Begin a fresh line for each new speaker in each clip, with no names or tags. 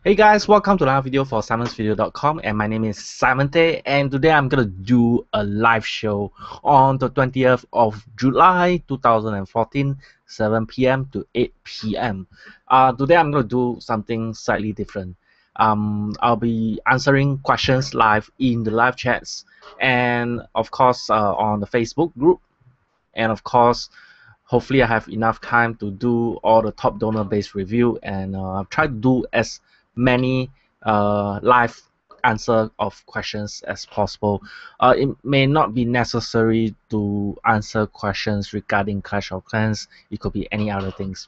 Hey guys, welcome to another video for Simonvideo.com, and my name is Simonte, and today I'm gonna do a live show on the 20th of July 2014, 7 p.m. to 8 p.m. Today I'm gonna do something slightly different. I'll be answering questions live in the live chats, and of course on the Facebook group, and of course hopefully I have enough time to do all the top donor based review and try to do as many live answer of questions as possible. It may not be necessary to answer questions regarding Clash of Clans. It could be any other things,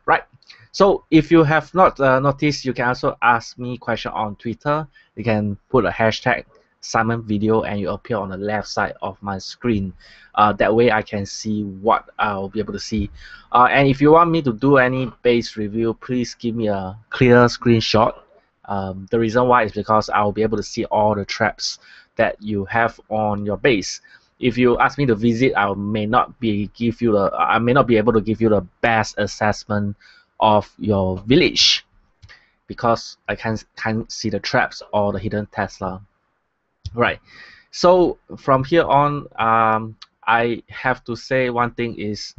right? So if you have not noticed, you can also ask me question on Twitter. You can put a hashtag Simonvideo and you appear on the left side of my screen. That way I can see what I'll be able to see. And if you want me to do any base review, please give me a clear screenshot. The reason why is because I'll be able to see all the traps that you have on your base. If you ask me to visit, I may not be able to give you the best assessment of your village because I can't see the traps or the hidden Tesla. Right. So from here on, I have to say one thing is,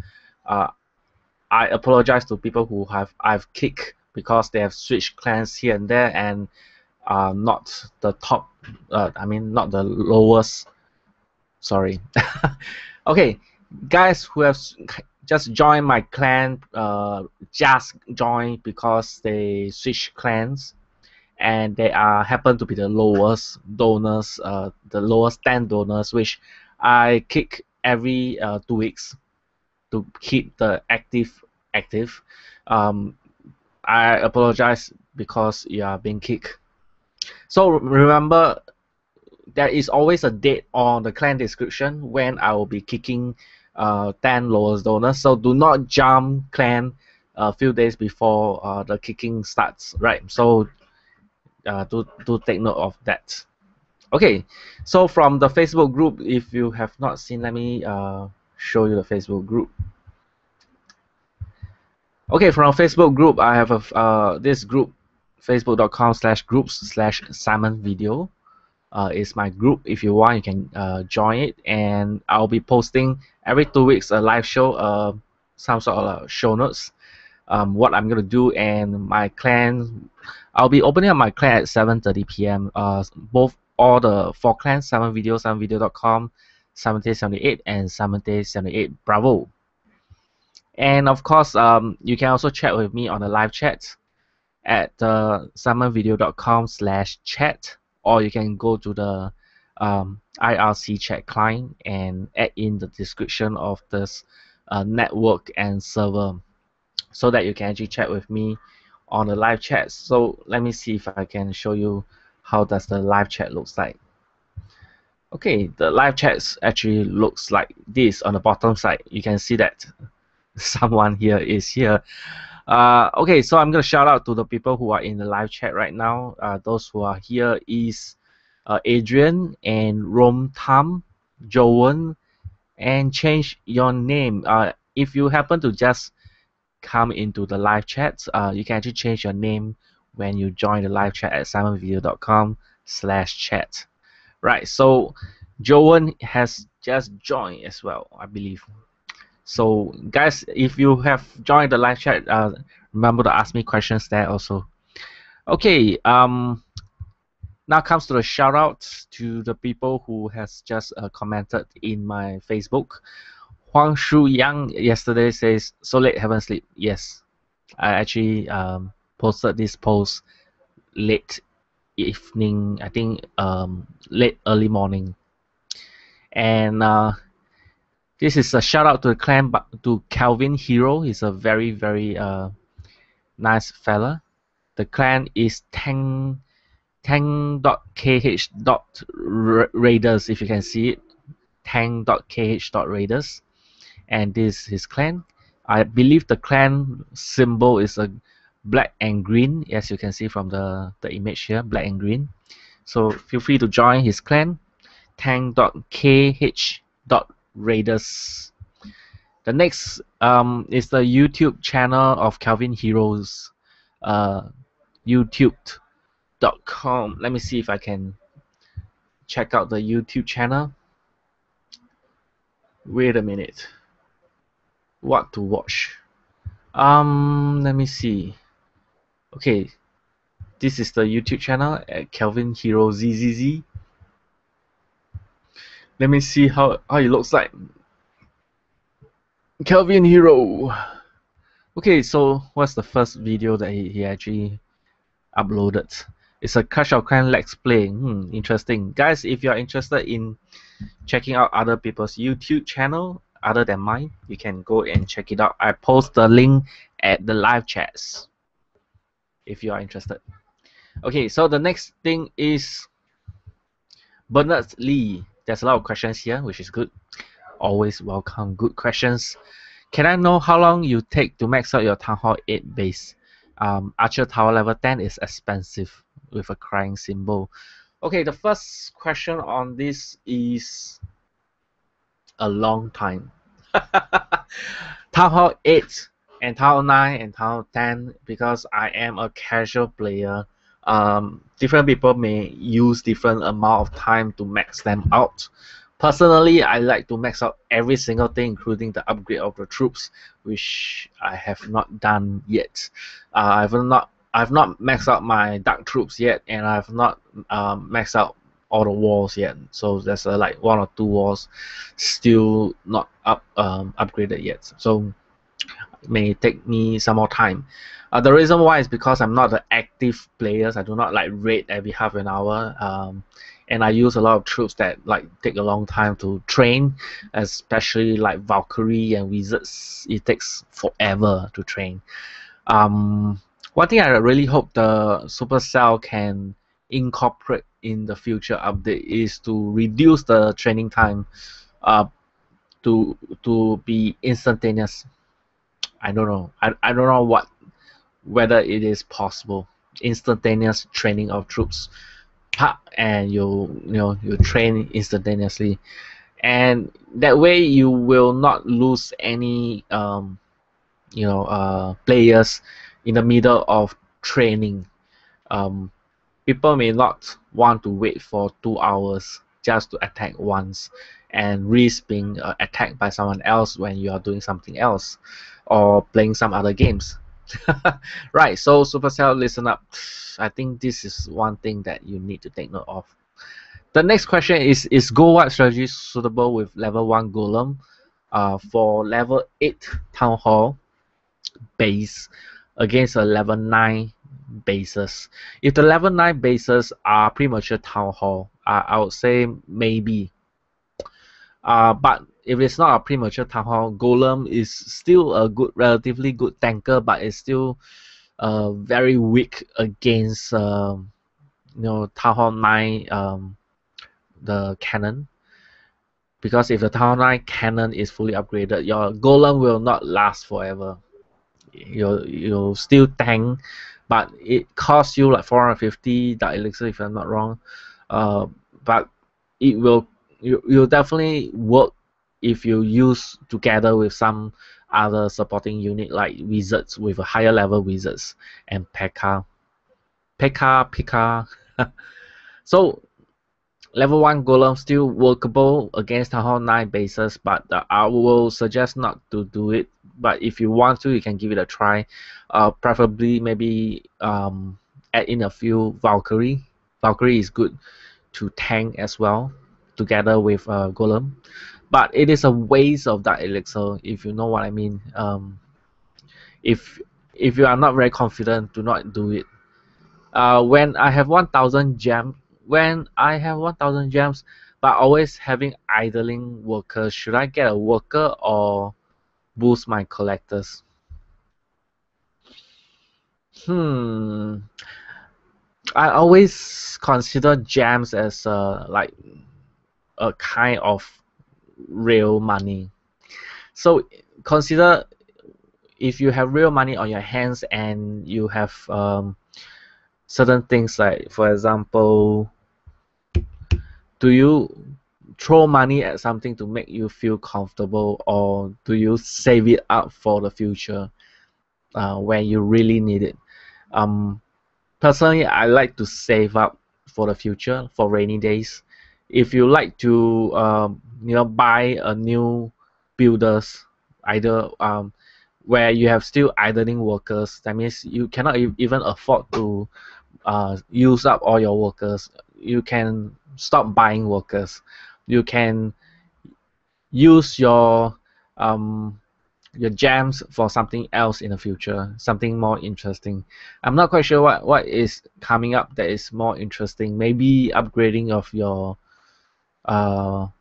I apologize to people who I've kicked because they have switched clans here and there and not the top. Not the lowest. Sorry. Okay, guys who have just joined my clan, just joined because they switch clans and they happen to be the lowest donors, the lowest 10 donors, which I kick every 2 weeks to keep the active. um, I apologize because you are being kicked. So remember, there is always a date on the clan description when I will be kicking 10 lowest donors. So do not jump clan a few days before the kicking starts, right? So do take note of that. Okay, so from the Facebook group, if you have not seen, let me show you the Facebook group. Okay, from Facebook group, I have this group, facebook.com/groups/Simonvideo. Is my group. If you want, you can join it, and I'll be posting every 2 weeks a live show, some sort of show notes, what I'm gonna do, and my clan. I'll be opening up my clan at 7:30 p.m. Both all the 4 clans: Simonvideo, Simonvideo.com, Simonte78, and Simonte78 Bravo. And of course, you can also chat with me on the live chat at simonvideo.com/chat, or you can go to the IRC Chat Client and add in the description of this network and server so that you can actually chat with me on the live chat. So let me see if I can show you how does the live chat looks like. Okay, the live chats actually looks like this on the bottom side. You can see that someone here is here. Okay, so I'm gonna shout out to the people who are in the live chat right now. Those who are here is Adrian and Rom Tam, Joan, and change your name. If you happen to just come into the live chat, you can actually change your name when you join the live chat at simonvideo.com/chat. Right, so Joan has just joined as well, I believe. So guys, if you have joined the live chat, remember to ask me questions there also. Okay, now comes to the shout outs to the people who has just commented in my Facebook. Huang Shu Yang yesterday says, so late haven't sleep. Yes, I actually posted this post late evening, I think late early morning. And this is a shout out to the clan, to Calvin Hero. He's a very nice fella. The clan is tang.kh.raiders, if you can see it. Tang.kh.raiders. And this is his clan. I believe the clan symbol is a black and green, as you can see from the image here, black and green. So feel free to join his clan, tang.kh.raiders. The next is the YouTube channel of Calvin Heroes. youtube.com. Let me see if I can check out the YouTube channel. Wait a minute. What to watch? Let me see. Okay, this is the YouTube channel at Kelvin Hero ZZZ. Let me see how it looks like. Kelvin Hero. Okay, so what's the first video that he actually uploaded? It's a Clash of Clans Let's Play. Interesting. Guys, if you're interested in checking out other people's YouTube channel other than mine, you can go and check it out. I post the link at the live chats if you are interested. Okay, so the next thing is Bernard Lee. There's a lot of questions here, which is good. Always welcome good questions. Can I know how long you take to max out your Town Hall 8 base? Archer Tower level 10 is expensive with a crying symbol. Okay, the first question on this is a long time. Town Hall 8 and Town Hall 9 and Town Hall 10, because I am a casual player, different people may use different amount of time to max them out. Personally, I like to max out every single thing, including the upgrade of the troops, which I have not done yet. I've not maxed out my dark troops yet, and I've not maxed out all the walls yet. So there's like 1 or 2 walls still not upgraded yet. So it may take me some more time. The reason why is because I'm not an active player. I do not like raid every half an hour. And I use a lot of troops that like take a long time to train, especially like Valkyrie and Wizards. It takes forever to train. One thing I really hope the Supercell can incorporate in the future update is to reduce the training time to be instantaneous. I don't know. I don't know whether it is possible. Instantaneous training of troops, and you train instantaneously, and that way you will not lose any players in the middle of training. People may not want to wait for 2 hours just to attack once and risk being attacked by someone else when you are doing something else or playing some other games. Right, so Supercell, listen up. I think this is one thing that you need to take note of. The next question is Go Wipe strategy suitable with level 1 Golem for level 8 Town Hall base against a level 9 bases? If the level 9 bases are premature Town Hall, I would say maybe. But if it's not a premature Town Hall, Golem is still a relatively good tanker, but it's still very weak against Town Hall 9 the cannon. Because if the Town Hall 9 cannon is fully upgraded, your Golem will not last forever. You'll still tank, but it costs you like 450 Dark Elixir if I'm not wrong. But it will you'll definitely work if you use together with some other supporting unit like Wizards with a higher level Wizards and P.E.K.K.A. P.E.K.K.A. So level 1 Golem still workable against Town Hall 9 bases, but I will suggest not to do it. But if you want to, you can give it a try. Preferably maybe add in a few Valkyrie. Valkyrie is good to tank as well, together with Golem. But it is a waste of that elixir, if you know what I mean. If you are not very confident, do not do it. When I have 1,000 gems, but always having idling workers, should I get a worker or boost my collectors? I always consider gems as like a kind of real money. So consider if you have real money on your hands and you have certain things, like for example, do you throw money at something to make you feel comfortable, or do you save it up for the future when you really need it? personally, I like to save up for the future, for rainy days. If you like to buy a new builders, either where you have still idling workers, that means you cannot even afford to use up all your workers. You can stop buying workers. You can use your gems for something else in the future, something more interesting. I'm not quite sure what is coming up that is more interesting. Maybe upgrading of your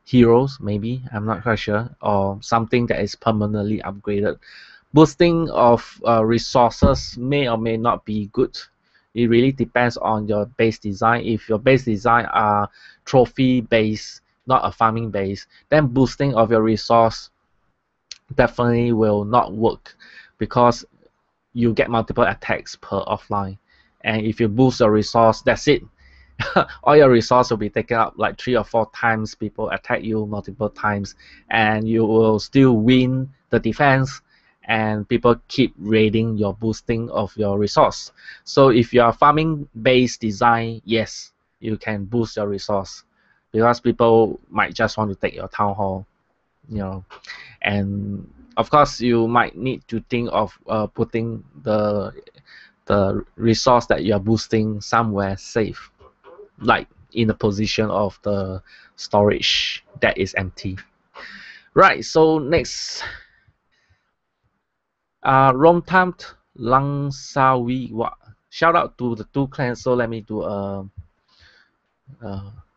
heroes, maybe, I'm not quite sure, or something that is permanently upgraded. Boosting of resources may or may not be good. It really depends on your base design. If your base design are trophy based, not a farming base, then boosting of your resource definitely will not work, because you get multiple attacks per offline, and if you boost your resource, that's it. All your resource will be taken up like 3 or 4 times. People attack you multiple times, and you will still win the defense, and people keep raiding your boosting of your resource. So if you are farming based design, yes, you can boost your resource, because people might just want to take your town hall, and of course you might need to think of putting the resource that you are boosting somewhere safe, like in the position of the storage that is empty. Right, so next, Romtamt Langsawiwa. Shout out to the 2 clans. So let me do a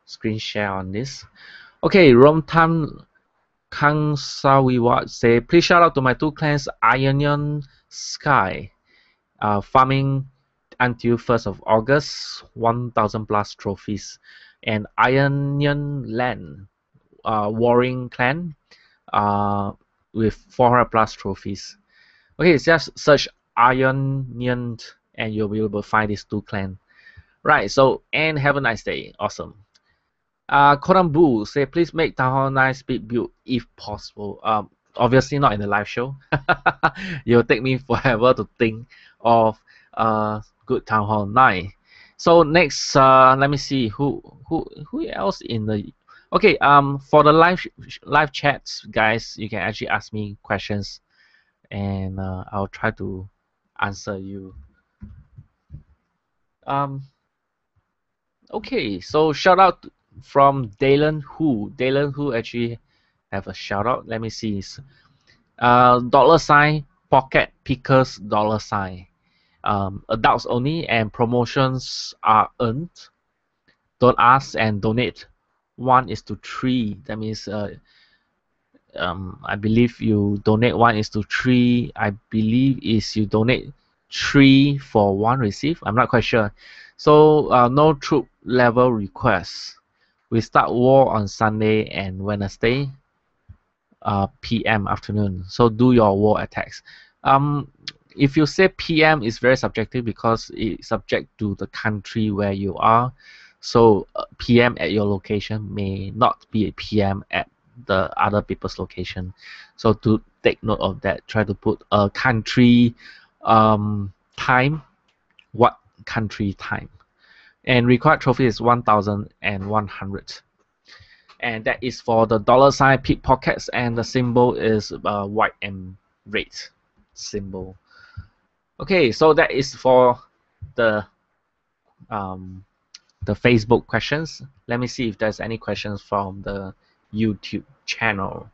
screen share on this. Okay, Romtamt Kangsawiwa say, please shout out to my 2 clans, Iron Sky, farming until 1st of August, 1000 plus trophies, and Iron Land, warring clan, with 400 plus trophies. Okay, just search Iron and you'll be able to find these 2 clans. Right, so, and have a nice day. Awesome. Korambu say, please make Town Hall 9 speed build if possible. Obviously not in the live show. It'll take me forever to think of good Town Hall 9. So next, let me see who else in the. Okay, for the live chats, guys, you can actually ask me questions, and I'll try to answer you. Okay, so shout out from Dalen Who actually have a shout out. Let me see. $ pocket pickers $. Adults only, and promotions are earned. Don't ask and donate. 1:3. That means I believe you donate 1:3. I believe is you donate 3 for 1 receive. I'm not quite sure. So no troop level requests. We start war on Sunday and Wednesday, PM afternoon. So do your war attacks. If you say PM, is very subjective, because it's subject to the country where you are. So PM at your location may not be a PM at the other people's location. So to take note of that, try to put a country time, what country time. And required trophy is 1100. And that is for the $ pickpockets, and the symbol is white and red symbol. Okay, so that is for the Facebook questions. Let me see if there's any questions from the YouTube channel.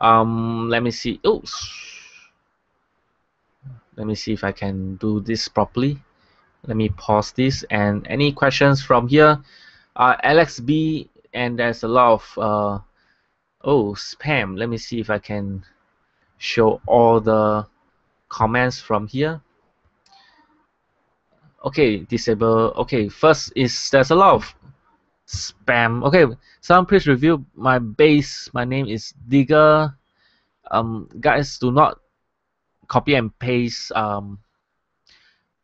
Let me see. Oops. Let me see if I can do this properly. Let me pause this. And any questions from here? Alex B, and there's a lot of spam. Let me see if I can show all the comments from here. Okay, disable. Okay, first is there's a lot of spam. Okay, someone please review my base. My name is Digger. Guys, do not copy and paste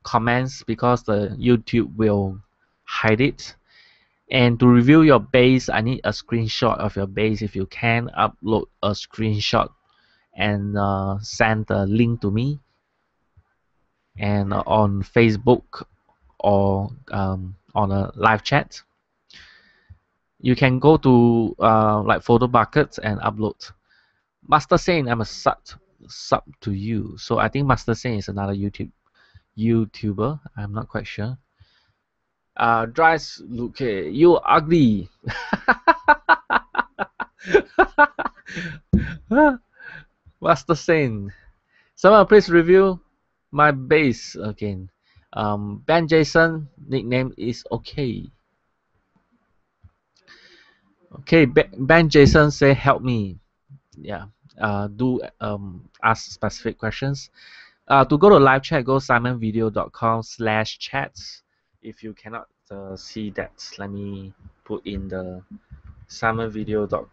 comments, because the YouTube will hide it. And to review your base, I need a screenshot of your base. If you can, upload a screenshot and send the link to me. And on Facebook or on a live chat, you can go to like photo buckets and upload. Master Saint, I'm a sub to you. So I think Master Saint is another YouTuber. I'm not quite sure. Dries Luke, you ugly. Master Saint. Someone please review my base again. Ben Jason nickname is okay. Okay, Ben Jason say help me. Yeah. Do ask specific questions. To go to live chat, go simonvideo.com/chats. If you cannot see that, let me put in the Simonvideo.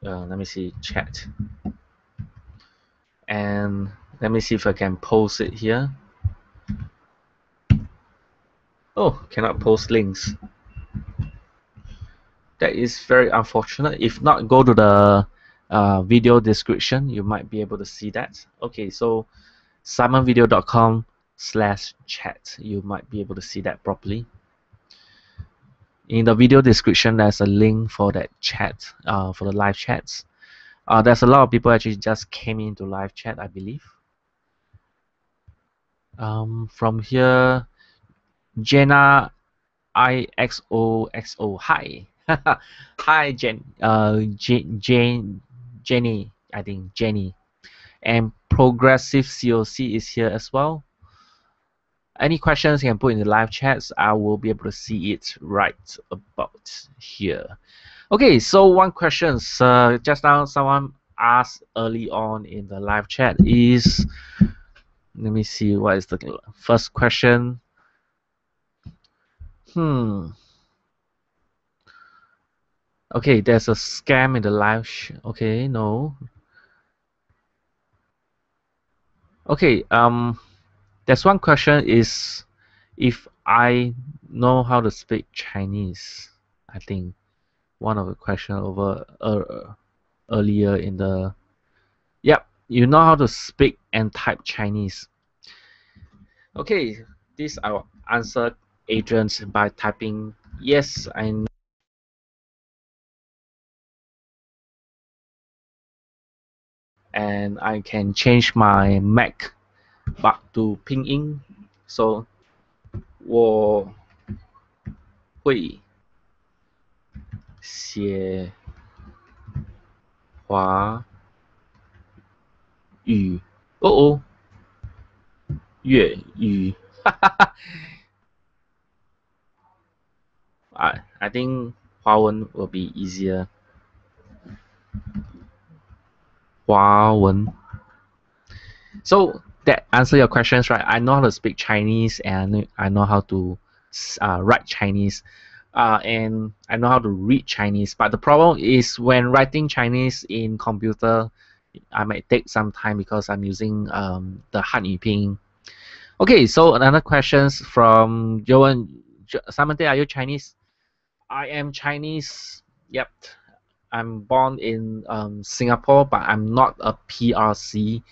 Let me see chat, and let me see if I can post it here. Oh, cannot post links. That is very unfortunate. If not, go to the video description. You might be able to see that. Okay, so simonvideo.com/chat. You might be able to see that properly. In the video description, there's a link for that chat, for the live chats. There's a lot of people actually just came into live chat, I believe. From here, Jenna IXOXO. Hi. Hi, Jenny. I think Jenny. And Progressive COC is here as well. Any questions you can put in the live chats. I will be able to see it right about here. Okay, so one question. Just now someone asked early on in the live chat is, let me see what is the first question. Okay, there's a scam in the live. Okay, no. Okay, there's one question is if I know how to speak Chinese. I think one of the question over earlier in the. Yep, you know how to speak and type Chinese. Okay, this I will answer agents by typing yes, I know. And I can change my Mac back to pinyin. So 我会写华语。哦哦，粤语。I think 华文 will be easier. 华文. So that answer your questions, right? I know how to speak Chinese and I know how to write Chinese. And I know how to read Chinese. But the problem is when writing Chinese in computer, I might take some time because I'm using the Hanyu Pinyin. Okay, so another questions from Joan. Samantha, are you Chinese? I am Chinese. Yep. I'm born in Singapore, but I'm not a PRC.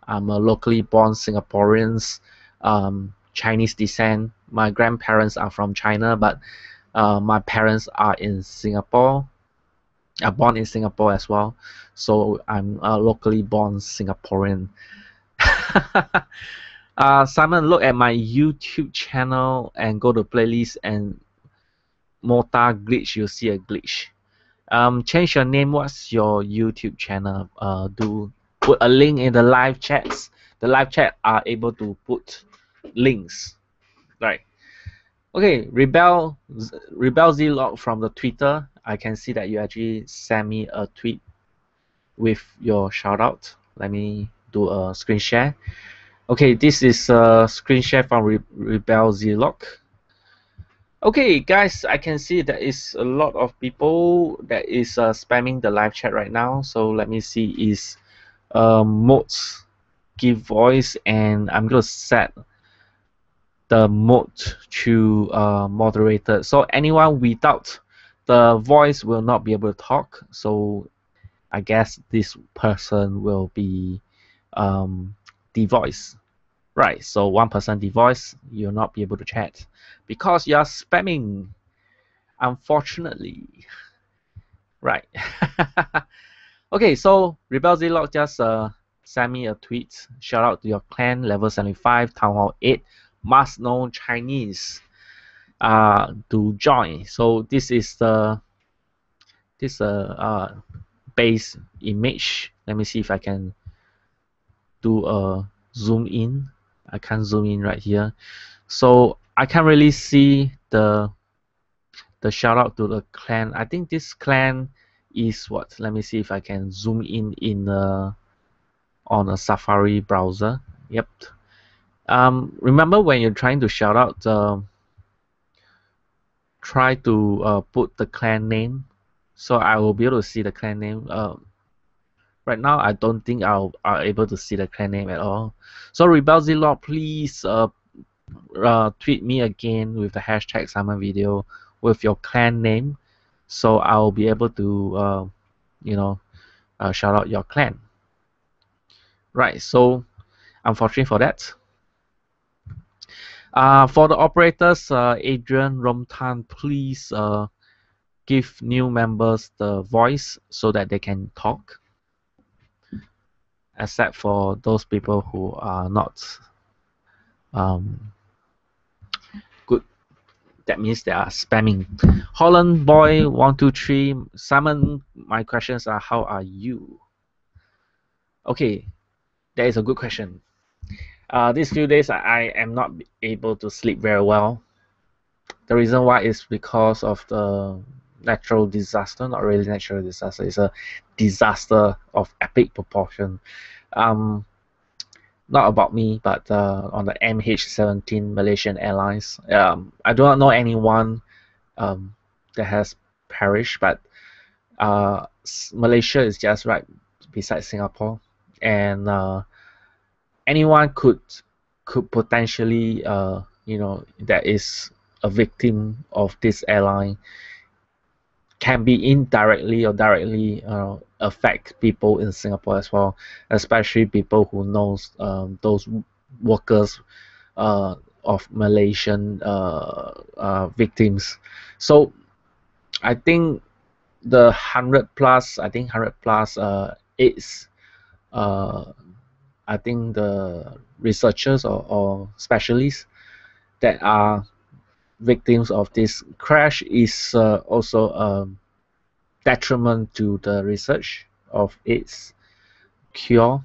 I'm a locally born Singaporean, Chinese descent. My grandparents are from China, but my parents are in Singapore. I'm born in Singapore as well, so I'm a locally born Singaporean. Simon, look at my YouTube channel and go to playlist and Mota glitch. You'll see a glitch. Change your name. What's your YouTube channel? Do put a link in the live chats. The live chat are able to put links, right? Okay, Rebel Zlog from the Twitter. I can see that you actually sent me a tweet with your shout out. Let me do a screen share. Okay, this is a screen share from Rebel Zlog. Okay, guys, I can see there is a lot of people that is spamming the live chat right now. So let me see is modes give voice, and I'm gonna set the mode to moderator. So anyone without the voice will not be able to talk. So I guess this person will be devoice. Right, so 1% devoice, you'll not be able to chat because you're spamming, unfortunately. Right. Okay, so Rebel Zlog just sent me a tweet. Shout out to your clan, level 75, Town Hall 8, must know Chinese to join. So this is the base image. Let me see if I can do a zoom in. I can't zoom in right here. So I can't really see the shout out to the clan. I think this clan is what? Let me see if I can zoom in on a Safari browser. Yep. Remember when you're trying to shout out, try to put the clan name, so I will be able to see the clan name. Right now, I don't think I'll able to see the clan name at all. So Rebel Zlog, please tweet me again with the hashtag Simonvideo with your clan name, so I'll be able to shout out your clan. Right. So unfortunately for that. For the operators, Adrian, Romtan, please give new members the voice so that they can talk, except for those people who are not good. That means they are spamming. Holland Boy 123, Simon, my questions are, how are you? Okay, that is a good question. These few days I am not able to sleep very well. The reason why is because of the natural disaster. Not really natural disaster, it's a disaster of epic proportion. Not about me, but on the MH17 Malaysian Airlines. I do not know anyone that has perished, but Malaysia is just right beside Singapore, and anyone could potentially that is a victim of this airline can be indirectly or directly affect people in Singapore as well, especially people who knows those workers of Malaysian victims. So I think the 100 plus, is I think the researchers or specialists that are victims of this crash is also a detriment to the research of its cure.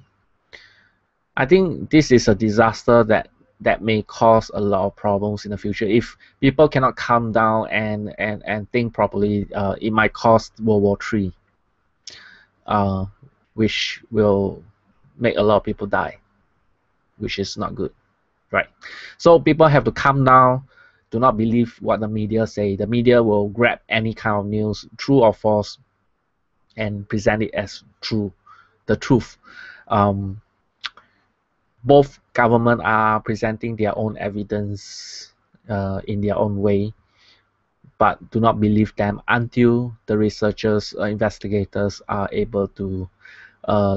I think this is a disaster that may cause a lot of problems in the future. If people cannot calm down and think properly, it might cause World War III, which will make a lot of people die, which is not good, right? So people have to calm down. Do not believe what the media say. The media will grab any kind of news, true or false, and present it as true, the truth. Both government are presenting their own evidence in their own way, but do not believe them until the researchers, investigators are able to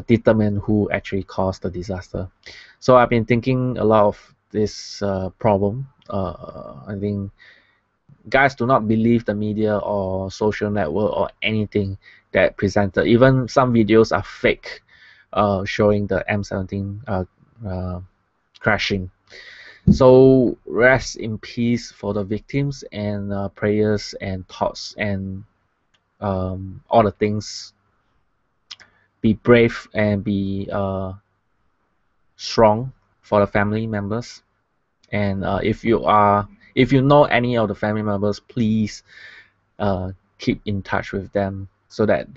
determine who actually caused the disaster. So I've been thinking a lot of this problem. I think guys do not believe the media or social network or anything that presented. Even some videos are fake, showing the M17 crashing. So rest in peace for the victims, and prayers and thoughts and all the things. Be brave and be strong for the family members. And if you know any of the family members, please keep in touch with them so that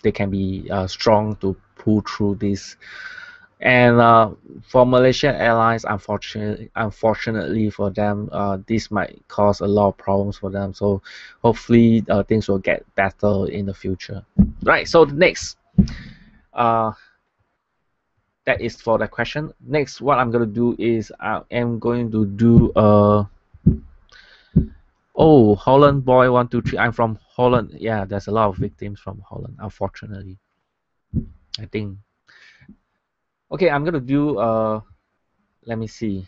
they can be strong to pull through this. And for Malaysian Airlines, unfortunately for them, this might cause a lot of problems for them. So hopefully things will get better in the future. Right. So next, that is for the question. Next, what I'm going to do is I am going to do oh, Holland boy 123. I'm from Holland. Yeah, there's a lot of victims from Holland, unfortunately. I think Okay, I'm gonna do let me see,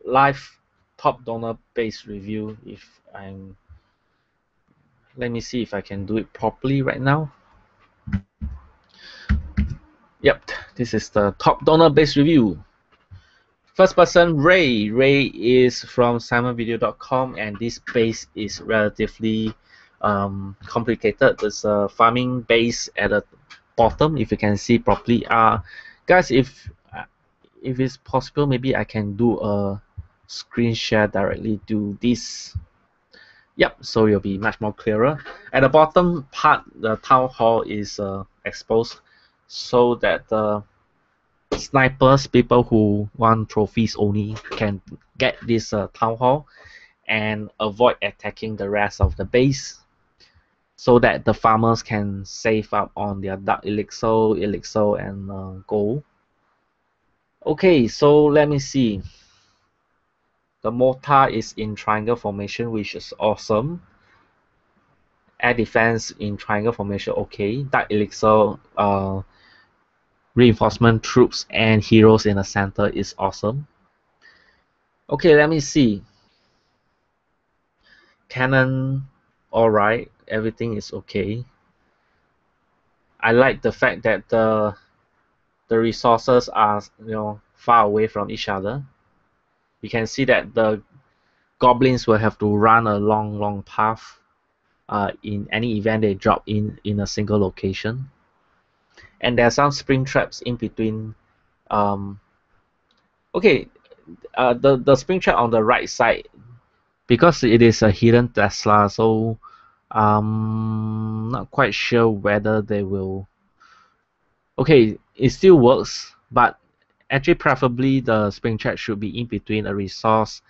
live top donor base review. If I'm Let me see if I can do it properly right now. Yep, this is the top donor base review. First person, Ray. Ray is from Simonvideo.com, and this base is relatively complicated. There's a farming base at the bottom, if you can see properly. Guys, if it's possible, maybe I can do a screen share directly to this. Yep, so it'll be much more clearer. At the bottom part, the town hall is exposed so that the snipers, people who want trophies only, can get this town hall and avoid attacking the rest of the base, so that the farmers can save up on their dark elixir, and gold. Okay, so let me see. The mortar is in triangle formation, which is awesome. Air defense in triangle formation, okay. Dark elixir, reinforcement troops and heroes in the center is awesome. Okay, let me see. Cannon, alright, everything is okay. I like the fact that the resources are far away from each other. You can see that the goblins will have to run a long path in any event they drop in a single location. And there are some spring traps in between. Okay, the spring trap on the right side, because it is a hidden Tesla, so not quite sure whether they will. Okay, it still works, but actually preferably the spring trap should be in between a resource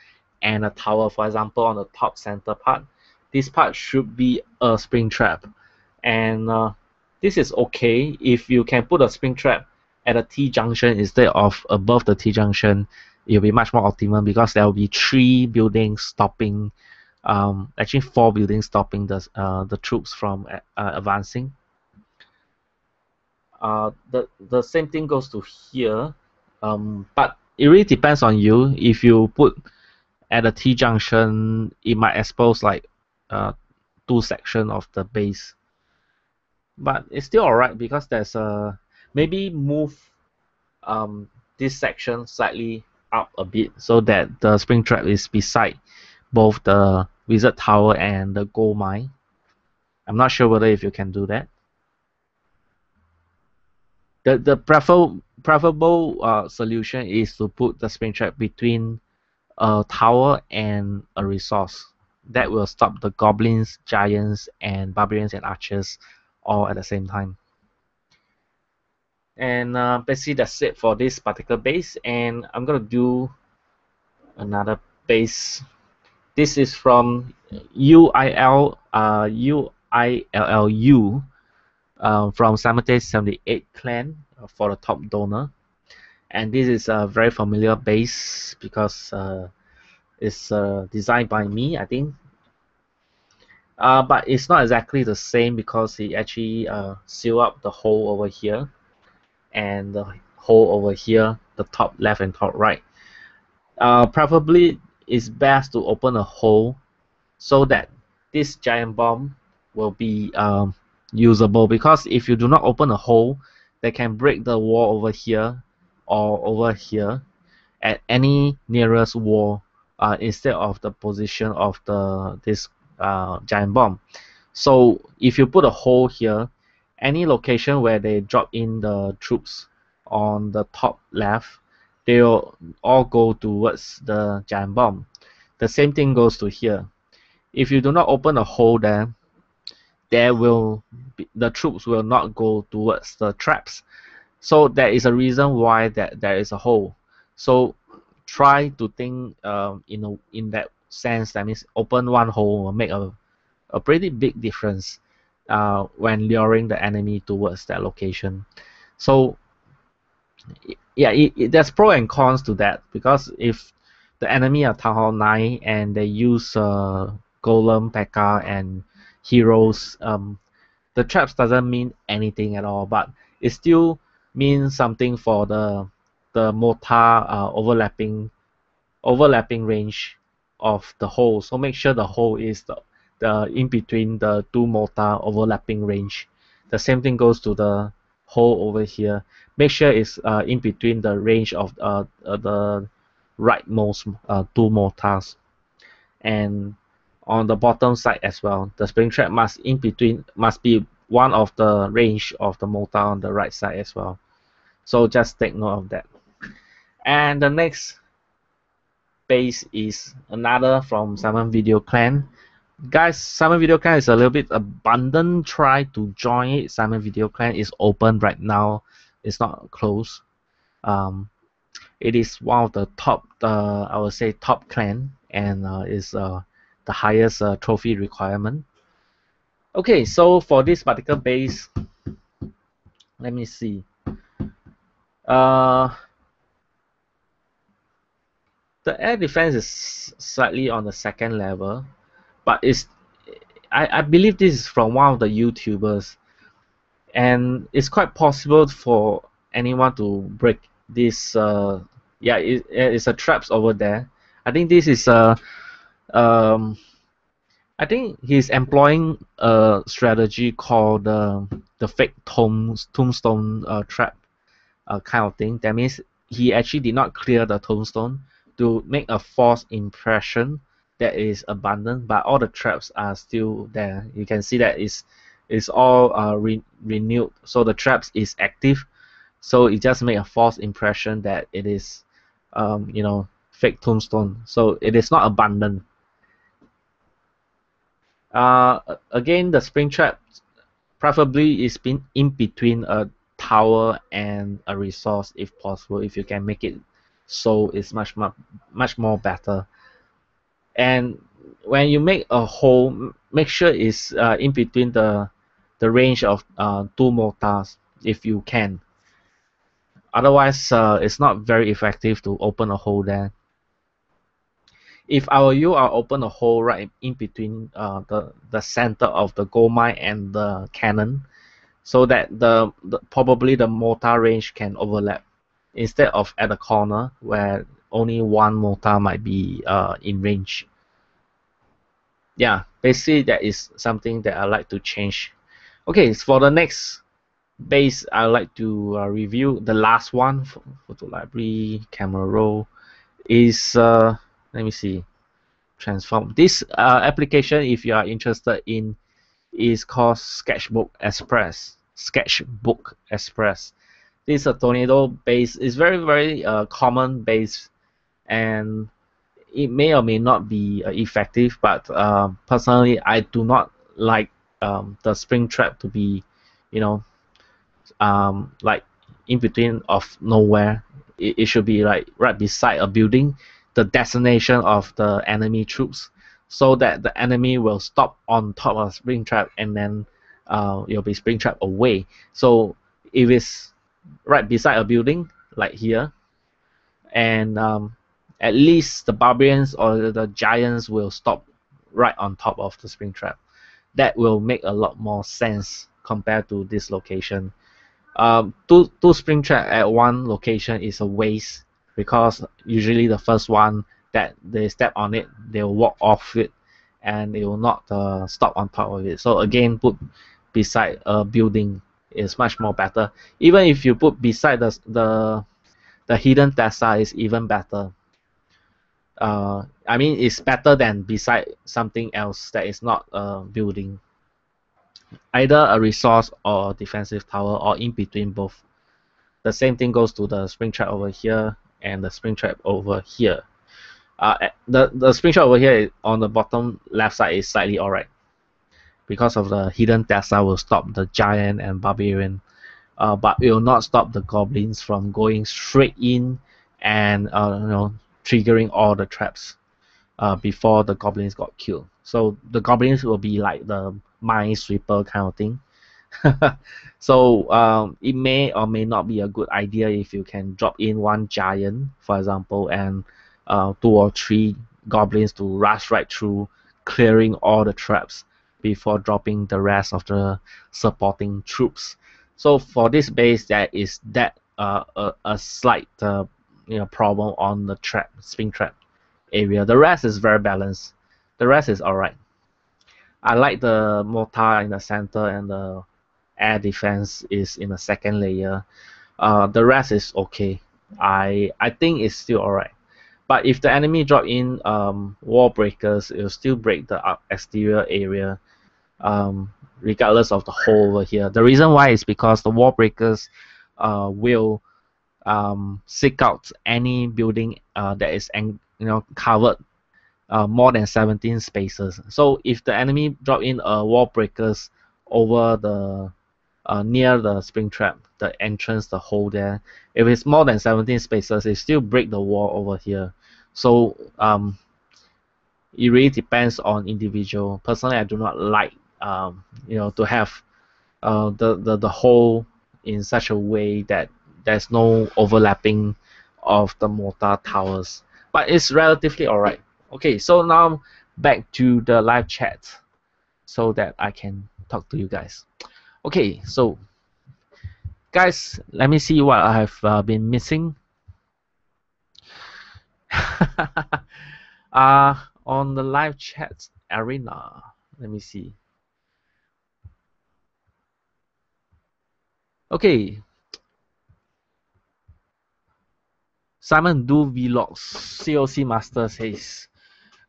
and a tower. For example, on the top center part, this part should be a spring trap, and this is okay if you can put a spring trap at a T junction instead of above the T junction. It'll be much more optimal because there will be 3 buildings stopping, actually 4 buildings stopping the troops from advancing. The same thing goes to here, but it really depends on you. If you put at a T junction, it might expose like 2 section of the base, but it's still alright because there's a maybe move this section slightly up a bit so that the spring trap is beside both the wizard tower and the gold mine. I'm not sure whether if you can do that. The preferable solution is to put the spring trap between a tower and a resource. That will stop the goblins, giants, and barbarians and archers all at the same time. And basically that's it for this particular base, and I'm gonna do another base. This is from UILLU from Simonvideo 78 clan for the top donor, and this is a very familiar base because it's designed by me, I think. But it's not exactly the same because he actually seal up the hole over here and the hole over here, the top left and top right. Probably it's best to open a hole so that this giant bomb will be usable, because if you do not open a hole, they can break the wall over here or over here at any nearest wall instead of the position of this giant bomb. So if you put a hole here, any location where they drop in the troops on the top left, they'll all go towards the giant bomb. The same thing goes to here. If you do not open a hole there, the troops will not go towards the traps. So there is a reason why that there is a hole. So try to think in that sense. That means open one hole will make a pretty big difference when luring the enemy towards that location. So yeah, there's pro and cons to that, because if the enemy are Town Hall 9 and they use Golem, P.E.K.K.A. and heroes, the traps doesn't mean anything at all, but it still means something for the mortar overlapping range of the hole. So make sure the hole is the in between the two mortar overlapping range. The same thing goes to the hole over here. Make sure it's in between the range of the rightmost two mortars. And on the bottom side as well, the spring trap must be one of the range of the mortar on the right side as well. So just take note of that. And the next base is another from Simonvideo clan. Guys, Simonvideo clan is a little bit abundant. Try to join it. Simonvideo clan is open right now. It's not closed. It is one of the top, I would say, top clan, and is the highest trophy requirement. Okay, so for this particular base, let me see. The air defense is slightly on the second level, but I believe this is from one of the YouTubers, and it's quite possible for anyone to break this. Yeah, it's a traps over there. I think this is um, I think he's employing a strategy called the fake tombstone trap kind of thing. That means he actually did not clear the tombstone to make a false impression that is abundant, but all the traps are still there. You can see that it's all renewed, so the traps is active. So it just make a false impression that it is, fake tombstone. So it is not abundant. Again, the spring trap preferably is been in between a tower and a resource if possible. If you can make it so, it's much more better. And when you make a hole, make sure it's in between the range of two mortars if you can. Otherwise, it's not very effective to open a hole there. If I were you, I'll open a hole right in between the center of the gold mine and the cannon, so that probably the mortar range can overlap instead of at the corner where only one mortar might be in range. Yeah, basically that is something that I like to change. Okay, so for the next base, I like to review the last one. Photo library, camera roll is let me see, transform. This application, if you are interested in, is called Sketchbook Express. Sketchbook Express. This is a tornado base. It's very common base, and it may or may not be effective. But personally, I do not like the spring trap to be, you know, like in between of nowhere. It should be like right beside a building, the destination of the enemy troops, so that the enemy will stop on top of spring trap, and then you'll be spring trap away. So if it's right beside a building like here, and at least the barbarians or the giants will stop right on top of the spring trap. That will make a lot more sense compared to this location. Two spring trap at one location is a waste, because usually the first one that they step on it, they will walk off it, and they will not stop on top of it. So again, put beside a building is much more better. Even if you put beside the hidden Tesla, is even better. I mean, it's better than beside something else that is not a building, either a resource or defensive tower, or in between both. The same thing goes to the spring trap over here and the spring trap over here. The spring trap over here on the bottom left side is slightly alright, because of the hidden Tesla will stop the giant and barbarian, but it will not stop the goblins from going straight in and triggering all the traps before the goblins got killed. So the goblins will be like the minesweeper kind of thing. So it may or may not be a good idea if you can drop in one giant, for example, and 2 or 3 goblins to rush right through, clearing all the traps before dropping the rest of the supporting troops. So for this base, there is that a slight problem on the trap, spin trap area. The rest is very balanced. The rest is alright. I like the mortar in the center, and the air defense is in the second layer. The rest is okay. I think it's still alright. But if the enemy drop in wall breakers, it will still break the exterior area, regardless of the hole over here. The reason why is because the wall breakers will seek out any building that is covered more than 17 spaces. So if the enemy drop in wall breakers over the near the spring trap, the entrance, the hole there, if it's more than 17 spaces, it still break the wall over here. So it really depends on individual. Personally, I do not like to have the hole in such a way that there's no overlapping of the mortar towers, but it's relatively alright. Okay, so now back to the live chat so that I can talk to you guys. Okay, so guys, let me see what I have been missing. On the live chat arena, let me see. Okay, Simon do vlogs. COC Master says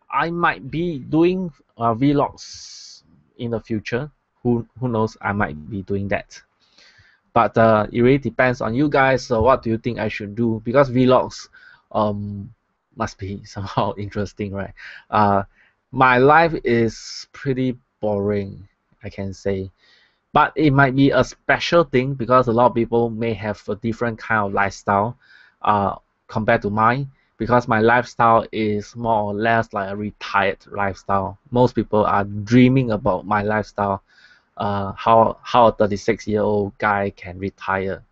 I might be doing vlogs in the future. Who knows? I might be doing that. But it really depends on you guys. So what do you think I should do? Because vlogs must be somehow interesting, right? My life is pretty boring, I can say. But it might be a special thing because a lot of people may have a different kind of lifestyle compared to mine, because my lifestyle is more or less like a retired lifestyle. Most people are dreaming about my lifestyle, how a 36-year-old guy can retire.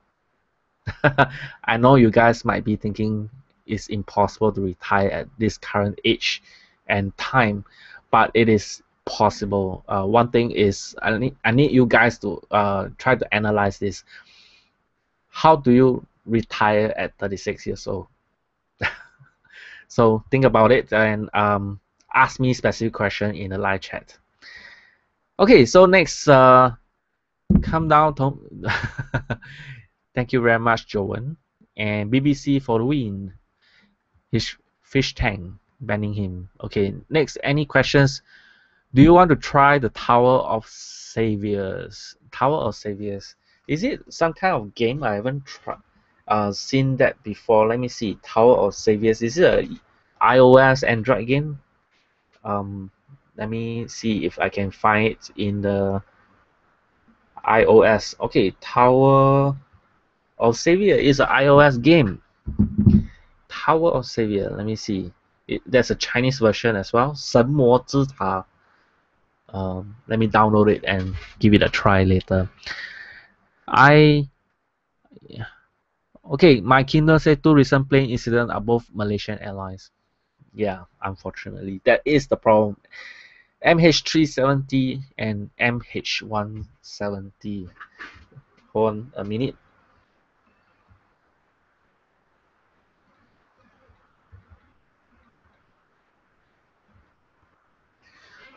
I know you guys might be thinking it's impossible to retire at this current age and time, but it is possible. One thing is I need you guys to try to analyze this. How do you retire at 36 years old? So think about it and ask me specific question in the live chat. Okay, so next, come down to thank you very much, Joan, and BBC for the win. His fish tank banning him. Okay, next, any questions? Do you want to try the Tower of Saviors? Tower of Saviors. Is it some kind of game? I haven't seen that before. Let me see. Tower of Saviors. Is it a iOS Android game? Let me see if I can find it in the iOS. Okay, Tower of Savior is an iOS game. Tower of Savior. Let me see. There's a Chinese version as well. 神魔之塔. Let me download it and give it a try later. Okay, my Kindle said 2 recent plane incidents are both Malaysian Airlines. Yeah, unfortunately, that is the problem. MH370 and MH170. Hold on a minute.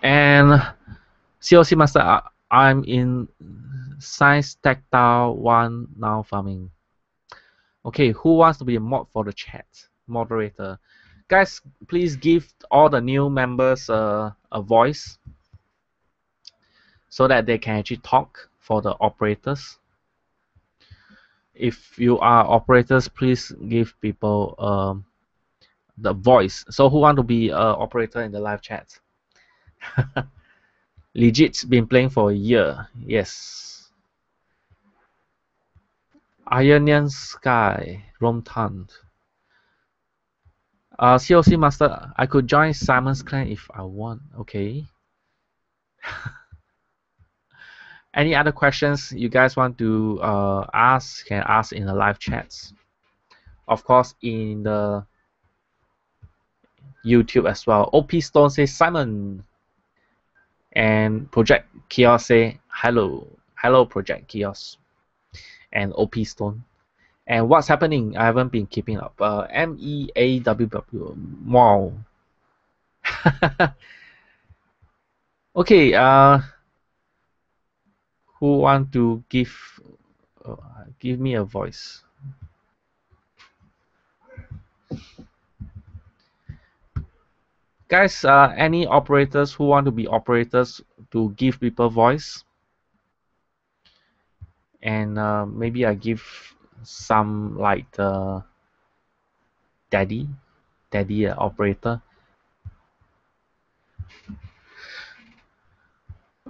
And COC Master, I'm in Science Tactile 1 now farming. Okay, who wants to be a mod for the chat? Moderator. Guys, please give all the new members a voice so that they can actually talk for the operators. If you are operators, please give people the voice. So who want to be an operator in the live chat? Legit's been playing for a year. Yes. Ionian Sky, Romtant. COC Master, I could join Simon's clan if I want. Okay. Any other questions you guys want to ask, can ask in the live chats. Of course, in the YouTube as well. OP Stone says Simon. And Project Kiosk say hello. Hello, Project Kiosk. and OP Stone. And what's happening? I haven't been keeping up. MEAWW. Wow. Okay. Who want to give me a voice? Guys, any operators who want to be operators to give people voice? And maybe I give some like the daddy operator.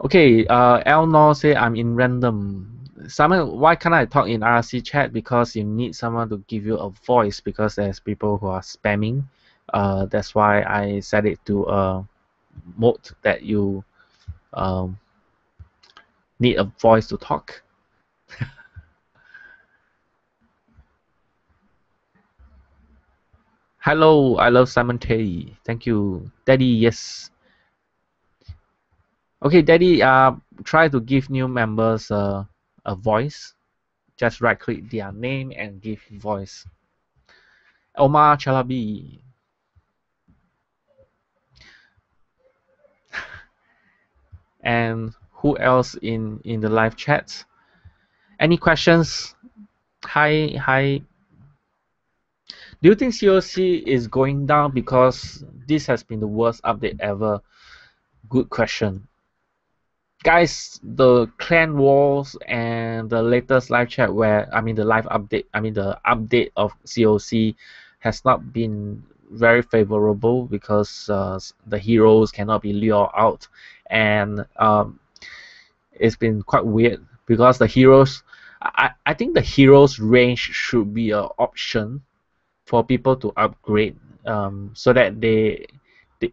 Okay, Elnor say I'm in random. Simon, why can't I talk in IRC chat? Because you need someone to give you a voice, because there's people who are spamming. That's why I set it to a mode that you um, need a voice to talk. Hello, I love Simon Tay. Thank you. Daddy, yes. Okay, Daddy, try to give new members a voice. Just right click their name and give voice. Omar Chalabi. And who else in the live chat? Any questions? Hi. Do you think COC is going down because this has been the worst update ever? Good question. Guys, the clan wars and the latest live chat the live update, the update of COC has not been very favorable because the heroes cannot be lured out, and it's been quite weird because the heroes, I think the heroes range should be an option for people to upgrade, so that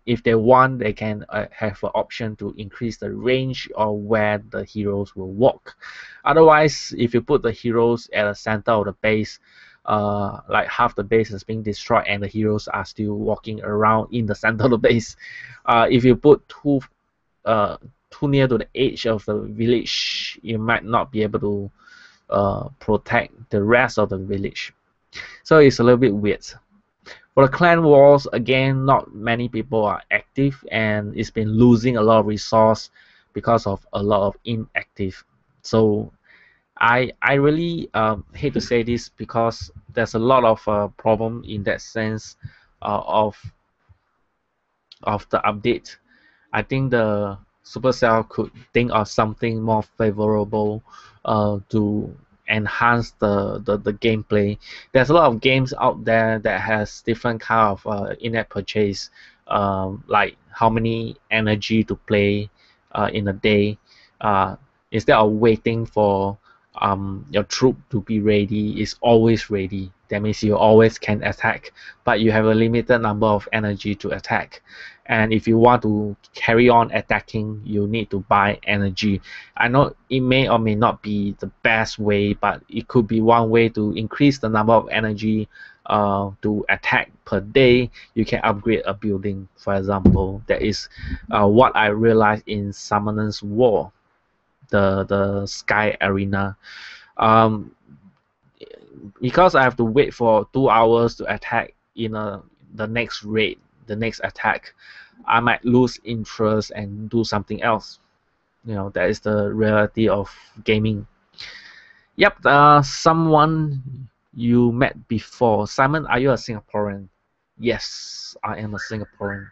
if they want, they can have an option to increase the range or where the heroes will walk. Otherwise, if you put the heroes at the center of the base, like half the base is being destroyed and the heroes are still walking around in the center of the base. If you put too near to the edge of the village, you might not be able to protect the rest of the village. So it's a little bit weird. For the clan wars, again, not many people are active, and it's been losing a lot of resource because of a lot of inactive. So I really hate to say this, because there's a lot of problem in that sense of the update. I think the Supercell could think of something more favorable to enhance the gameplay. There's a lot of games out there that has different kind of in-app purchase, like how many energy to play in a day. Instead of waiting for your troop to be ready, is always ready. That means you always can attack, but you have a limited number of energy to attack. And if you want to carry on attacking, you need to buy energy. I know it may or may not be the best way, but it could be one way to increase the number of energy to attack per day. You can upgrade a building, for example. That is what I realized in Summoner's War, the Sky Arena. Because I have to wait for 2 hours to attack in the next raid, the next attack, I might lose interest and do something else. That is the reality of gaming. Yep, someone you met before. Simon, are you a Singaporean? Yes, I am a Singaporean.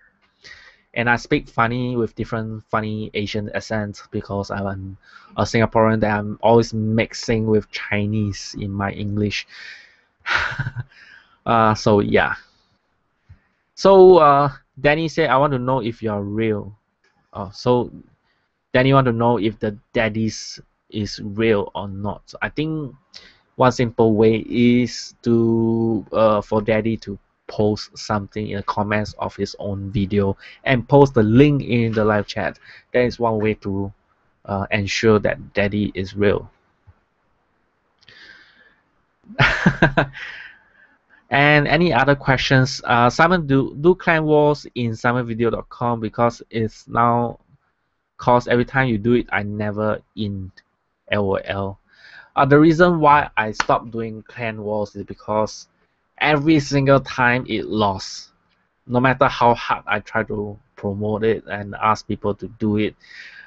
And I speak funny with different funny Asian accents because I'm a Singaporean that I'm always mixing with Chinese in my English. So yeah. So Danny said, I want to know if you're real. So Danny want to know if the daddies is real or not. I think one simple way is to for daddy to post something in the comments of his own video and post the link in the live chat. That is one way to ensure that daddy is real. And any other questions? Simon, do clan wars in simonvideo.com, because it's now, cause every time you do it, I never in LOL. The reason why I stopped doing clan wars is because every single time it lost. No matter how hard I try to promote it and ask people to do it,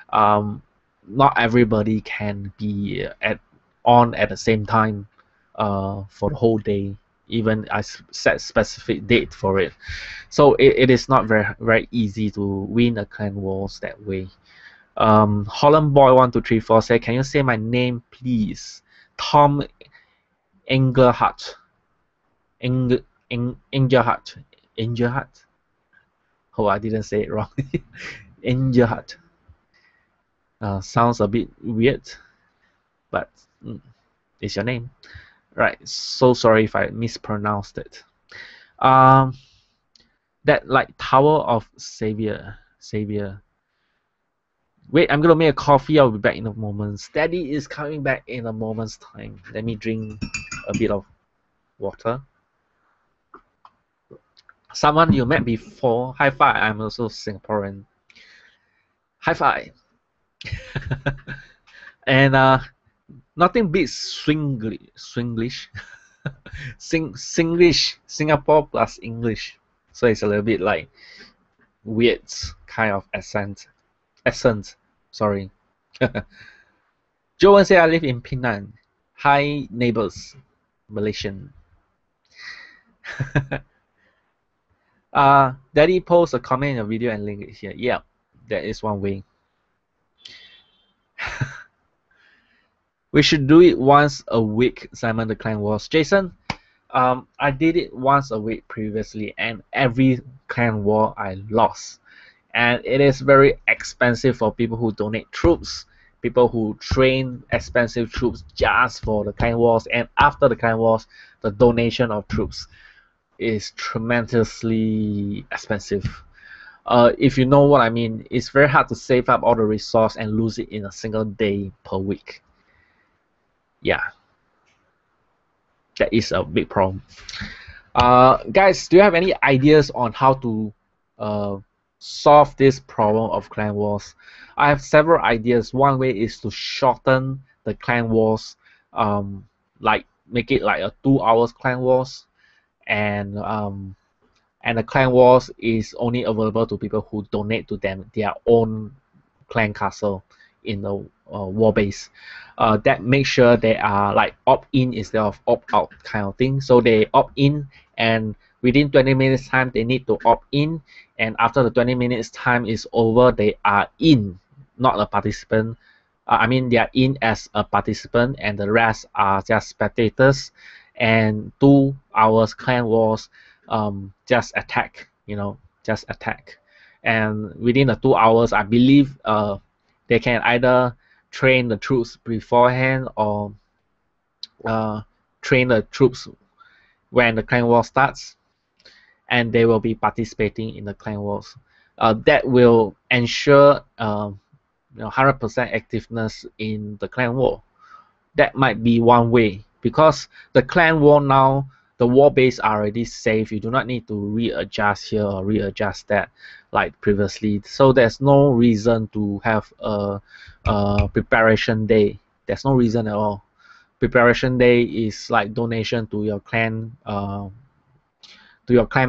um, not everybody can be at the same time for the whole day. Even I set specific date for it, so it is not very easy to win a clan wars that way. Holland Boy 1234 said, "Can you say my name, please?" Tom Engelhardt. Engelhardt. Engelhardt. Oh, I didn't say it wrong. Engelhardt. Sounds a bit weird, but it's your name. Right. So sorry if I mispronounced it. Um, that like Tower of Savior. Wait, I'm gonna make a coffee. I'll be back in a moment. Steady is coming back in a moment's time. Let me drink a bit of water. Someone you met before. High five. I'm also Singaporean. High five. And nothing beats Swinglish. Singlish. Singapore plus English. So it's a little bit like weird kind of essence. Sorry. Joan said I live in Penang. Hi neighbors. Malaysian. Daddy post a comment in a video and link it here. Yeah, that is one way. We should do it once a week, Simon the Clan Wars. Jason, I did it once a week previously, and every clan war I lost. And it is very expensive for people who donate troops, people who train expensive troops just for the clan wars. And after the clan wars, the donation of troops is tremendously expensive. If you know what I mean, it's very hard to save up all the resource and lose it in a single day per week. Yeah, that is a big problem. Guys, do you have any ideas on how to solve this problem of clan wars? I have several ideas. One way is to shorten the clan wars, like make it like a 2 hours clan wars, and the clan wars is only available to people who donate to them their own clan castle in the war base. That makes sure they are like opt-in instead of opt-out kind of thing. So they opt-in, and within 20 minutes time they need to opt-in, and after the 20 minutes time is over, they are in, not a participant. I mean, they are in as a participant, and the rest are just spectators. And 2 hours clan wars, just attack, just attack. And within the 2 hours, I believe they can either train the troops beforehand or train the troops when the clan war starts, and they will be participating in the clan wars. That will ensure 100% activeness in the clan war. That might be one way, because the clan war now, the war base are already safe. You do not need to readjust here or readjust that like previously. So there's no reason to have a preparation day. There's no reason at all. Preparation day is like donation to your clan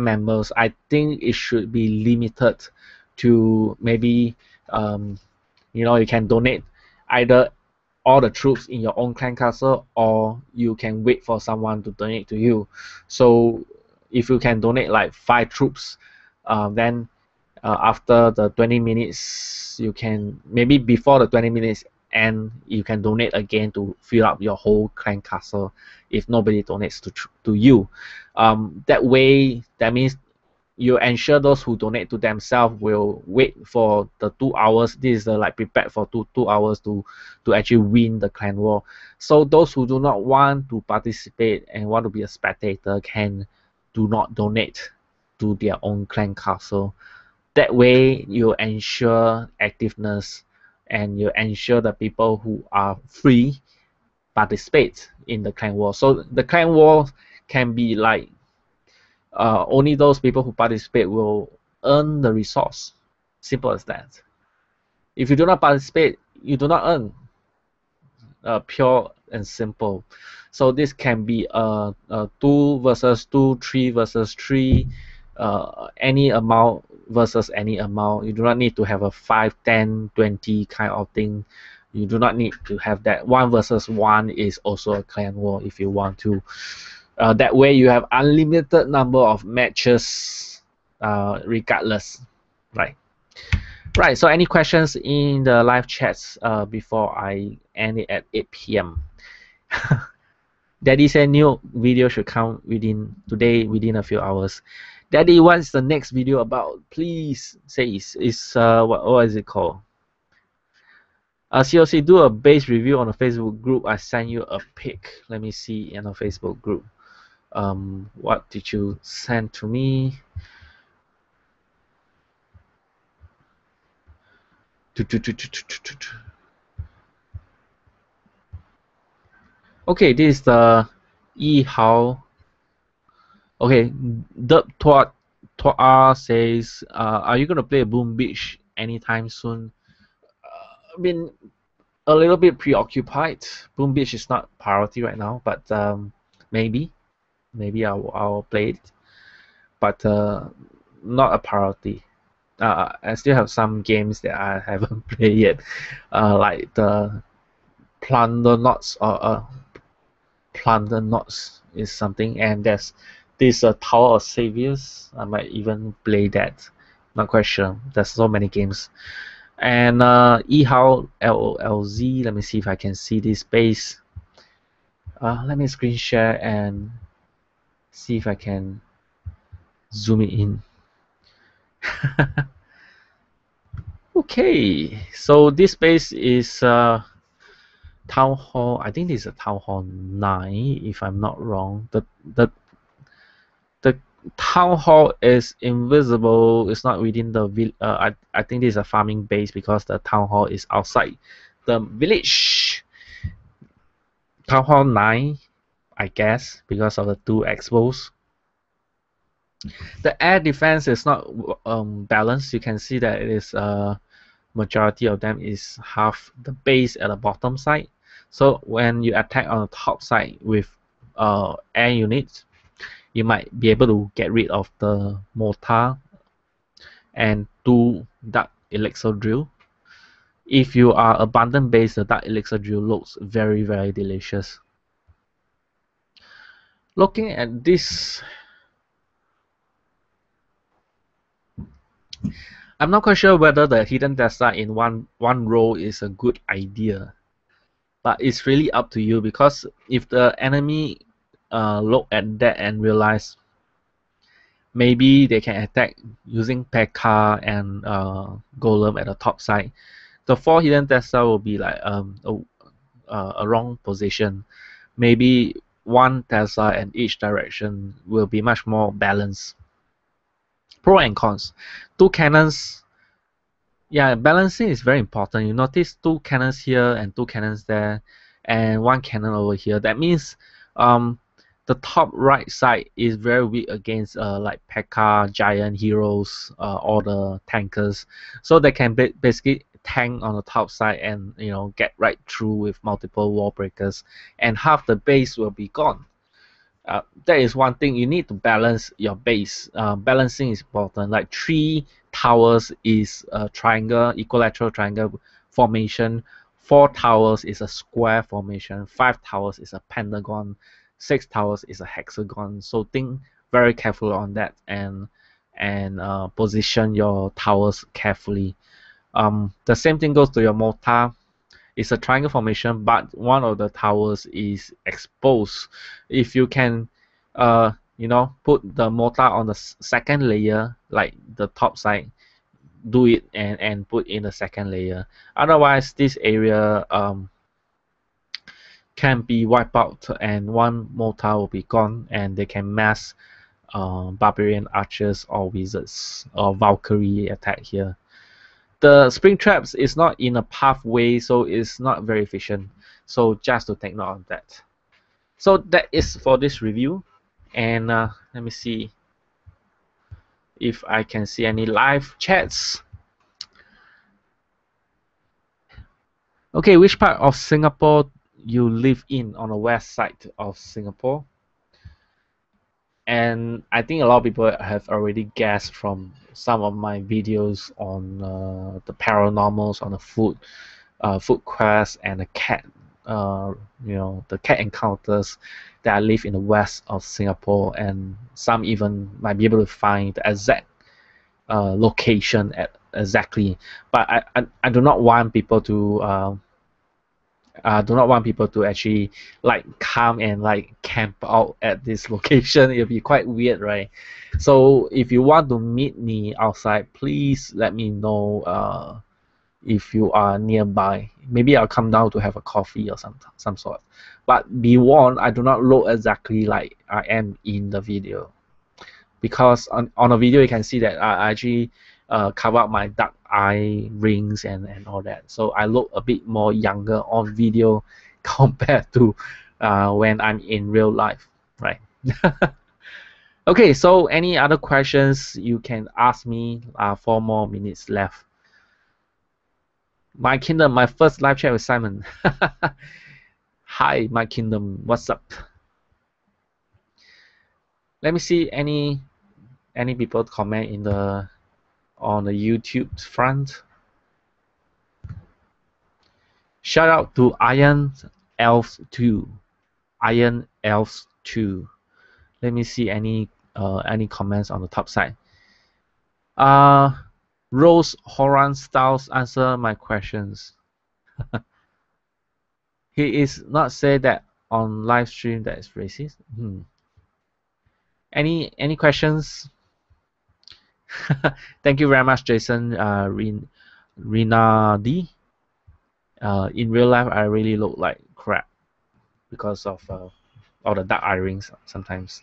members. I think it should be limited to maybe you can donate either all the troops in your own clan castle, or you can wait for someone to donate to you. So if you can donate like 5 troops, then after the 20 minutes, you can maybe before the 20 minutes end, you can donate again to fill up your whole clan castle if nobody donates to you. That way, that means you ensure those who donate to themselves will wait for the 2 hours. This is like prepared for two hours to actually win the clan war. So those who do not want to participate and want to be a spectator can do not donate to their own clan castle. That way you ensure activeness, and you ensure the people who are free participate in the clan war. So the clan war can be like only those people who participate will earn the resource. Simple as that. If you do not participate, you do not earn. pure and simple. So this can be 2 versus 2, 3 versus 3, any amount versus any amount. You do not need to have a 5, 10, 20 kind of thing. You do not need to have that. 1 versus 1 is also a clan war if you want to. That way you have unlimited number of matches, regardless, right? Right. So any questions in the live chats before I end it at 8 p.m. Daddy said new video should come within a few hours. Daddy, what's the next video about? Please say is what is it called? COC, do a base review on a Facebook group. I sent you a pic. Let me see in a Facebook group. What did you send to me? Okay, this is the Hao. Okay, Derp Twat says, are you gonna play Boom Beach anytime soon? I've been a little bit preoccupied. Boom Beach is not priority right now, but maybe I'll play it, but not a priority. I still have some games that I haven't played yet, like the Plundernauts or Plundernauts is something, and there's this Tower of Saviors. I might even play that. Not quite sure. There's so many games. And Ehao LOLZ. Let me see if I can see this space. Let me screen share and see if I can zoom it in. Okay, so this space is Town Hall. I think this is a Town Hall 9, if I'm not wrong. The Town Hall is invisible. It's not within the I think this is a farming base because the Town Hall is outside the village. Town Hall 9, I guess, because of the 2 expos. The air defense is not balanced. You can see that it is majority of them is half the base at the bottom side. So when you attack on the top side with air units, you might be able to get rid of the mortar and 2 dark elixir drill. If you are abundant base, the dark elixir drill looks very, very delicious. Looking at this, I'm not quite sure whether the hidden Tesla in one row is a good idea, but it's really up to you, because if the enemy look at that and realize maybe they can attack using P.E.K.K.A and Golem at the top side, the 4 hidden Tesla will be like a wrong position. Maybe 1 Tesla in each direction will be much more balanced. Pro and cons. 2 cannons. Yeah, balancing is very important. You notice 2 cannons here and 2 cannons there, and 1 cannon over here. That means the top right side is very weak against like P.E.K.K.A, giant heroes, all the tankers. So they can basically tank on the top side and get right through with multiple wall breakers, and half the base will be gone. That is one thing. You need to balance your base. Balancing is important. Like 3 towers is a triangle, equilateral triangle formation. 4 towers is a square formation. 5 towers is a pentagon. 6 towers is a hexagon. So think very carefully on that, and position your towers carefully. The same thing goes to your mortar. It's a triangle formation, but one of the towers is exposed. If you can, put the mortar on the second layer, like the top side, do it and put in the second layer. Otherwise, this area can be wiped out, and 1 mortar will be gone, and they can mass barbarian archers or wizards or Valkyrie attack here. The spring traps is not in a pathway, so it's not very efficient. So just to take note of that. So that is for this review, and let me see if I can see any live chats. Okay, which part of Singapore you live in on the west side of Singapore. And I think a lot of people have already guessed from some of my videos on the paranormals, on the food quest, and the cat, the cat encounters that I live in the west of Singapore, and some even might be able to find the exact location at exactly. But I do not want people to actually like come and like camp out at this location. It'll be quite weird, right? So if you want to meet me outside, please let me know if you are nearby. Maybe I'll come down to have a coffee or some sort. But be warned, I do not look exactly like I am in the video, because on a video you can see that I actually cover up my dark eye rings and all that, so I look a bit more younger on video compared to when I'm in real life, right? Okay, so any other questions you can ask me. 4 more minutes left. My Kingdom, my first live chat with Simon. Hi, My Kingdom, what's up? Let me see any people comment in the on the YouTube front. Shout out to Iron Elves 2. Iron Elves 2. Let me see any comments on the top side. Rose Horan Styles answer my questions. He is not say that on live stream that is racist. Any questions? Thank you very much, Jason. Rina D. In real life, I really look like crap because of all the dark eye rings sometimes.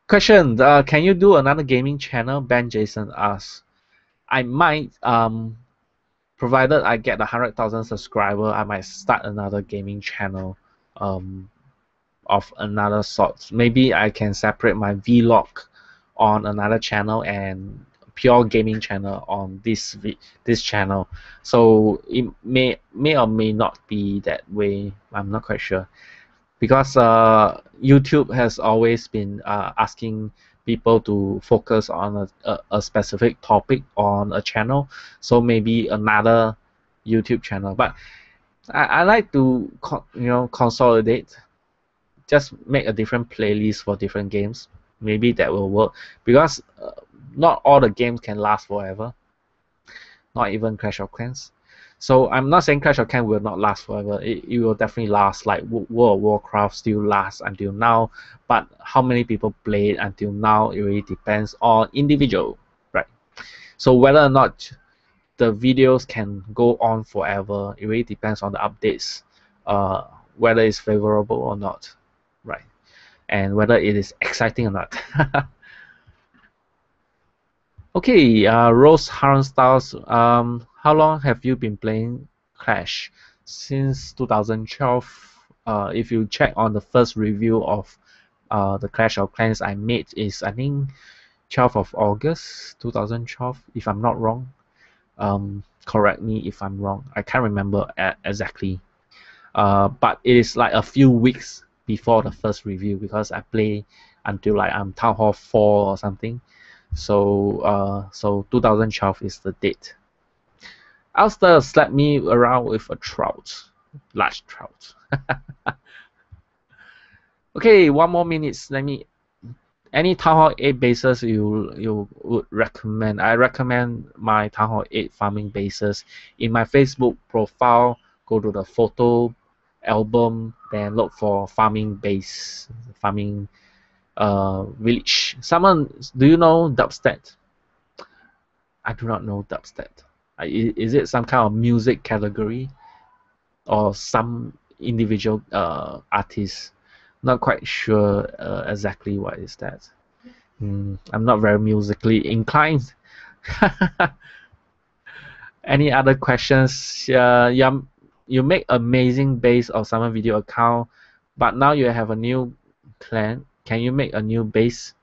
Question: can you do another gaming channel? Ben Jason asks. I might. Provided I get 100,000 subscriber, I might start another gaming channel. Of another sort. Maybe I can separate my vlog on another channel and pure gaming channel on this channel. So it may or may not be that way. I'm not quite sure, because YouTube has always been asking people to focus on a specific topic on a channel. So maybe another YouTube channel. But I like to consolidate. Just make a different playlist for different games. Maybe that will work, because not all the games can last forever. Not even Clash of Clans. So I'm not saying Clash of Clans will not last forever. It will definitely last. Like World of Warcraft still lasts until now, but how many people play it until now, it really depends on individual, right? So whether or not the videos can go on forever, it really depends on the updates, whether it's favorable or not, right? And whether it is exciting or not. Okay, Rose Haran Styles, how long have you been playing Clash? Since 2012. If you check on the first review of the Clash of Clans I made, is I think 12th of August 2012, if I'm not wrong. Correct me if I'm wrong. I can't remember exactly. But it is like a few weeks before the first review, because I play until like I'm Town Hall 4 or something. So 2012 is the date. Alistair slapped me around with a trout, large trout. Okay, 1 more minute. Let me. Any Town Hall 8 bases you would recommend? I recommend my Town Hall 8 farming bases. In my Facebook profile, go to the photo album, then look for farming base, farming village. Someone, do you know Dubstep? I do not know Dubstep. Is it some kind of music category or some individual artist? Not quite sure exactly what is that. I'm not very musically inclined. Any other questions? You make amazing base of Simonvideo account, but now you have a new clan. Can you make a new base?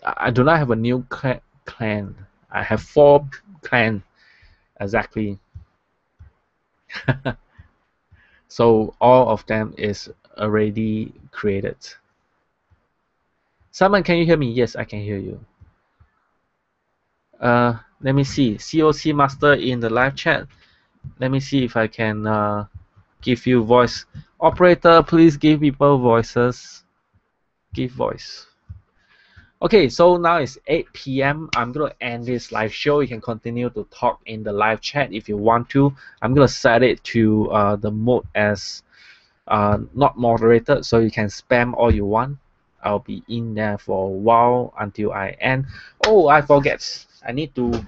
I do not have a new clan. I have 4 clans exactly. So all of them is already created. Simon, can you hear me? Yes, I can hear you. Let me see. COC Master in the live chat. Let me see if I can give you voice. Operator, please give people voices. Give voice. Okay, so now it's 8 p.m. I'm gonna end this live show. You can continue to talk in the live chat if you want to. I'm gonna set it to the mode as not moderated, so you can spam all you want. I'll be in there for a while until I end. Oh, I forget. I need to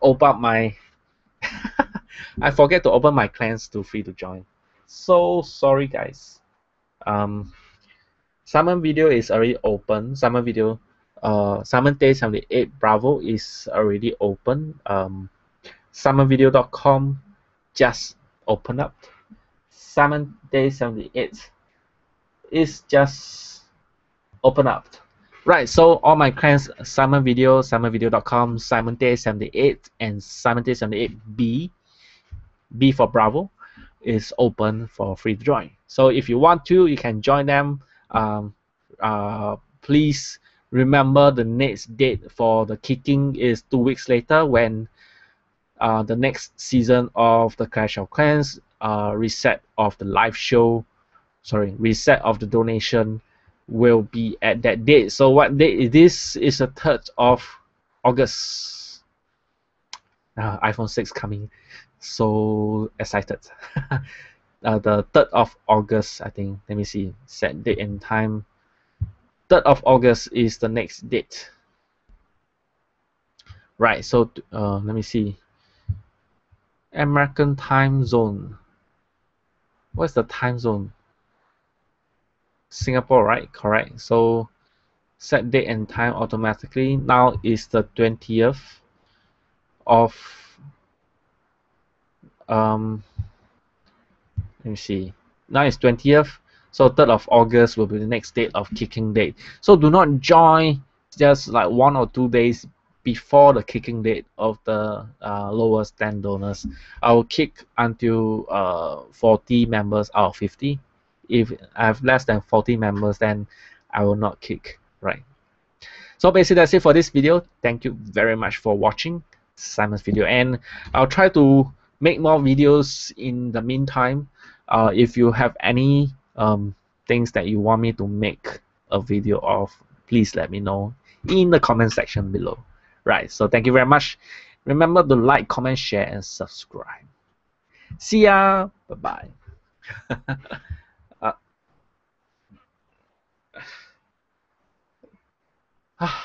open up my. I forget to open my clans to free to join. So sorry, guys. Um, Simonvideo is already open. Simonvideo, Simon Day 78 Bravo is already open. Simonvideo.com just open up. Simon Day 78 is just open up. Right, so all my clients, Simonvideo, Simonvideo.com, Simon Day 78, and Simon Day 78B, B for Bravo, is open for free to join. So if you want to, you can join them. Please remember the next date for the kicking is 2 weeks later when the next season of the Clash of Clans reset of the live show, reset of the donation will be at that date. So what date is this? Is the 3rd of August. iPhone 6 coming. So excited. The 3rd of August, I think. Let me see. Set date and time. 3rd of August is the next date. Right, so let me see. American time zone. What's the time zone? Singapore, right? Correct. So set date and time automatically. Now is the 20th of let me see. Now it's 20th. So 3rd of August will be the next date of kicking date. So do not join just like 1 or 2 days before the kicking date of the lowest 10 donors. I will kick until 40 members out of 50. If I have less than 40 members, then I will not kick, right? So basically that's it for this video. Thank you very much for watching Simon's video, and I'll try to make more videos in the meantime. If you have any things that you want me to make a video of, please let me know in the comment section below. Right, so thank you very much. Remember to like, comment, share, and subscribe. See ya. Bye bye.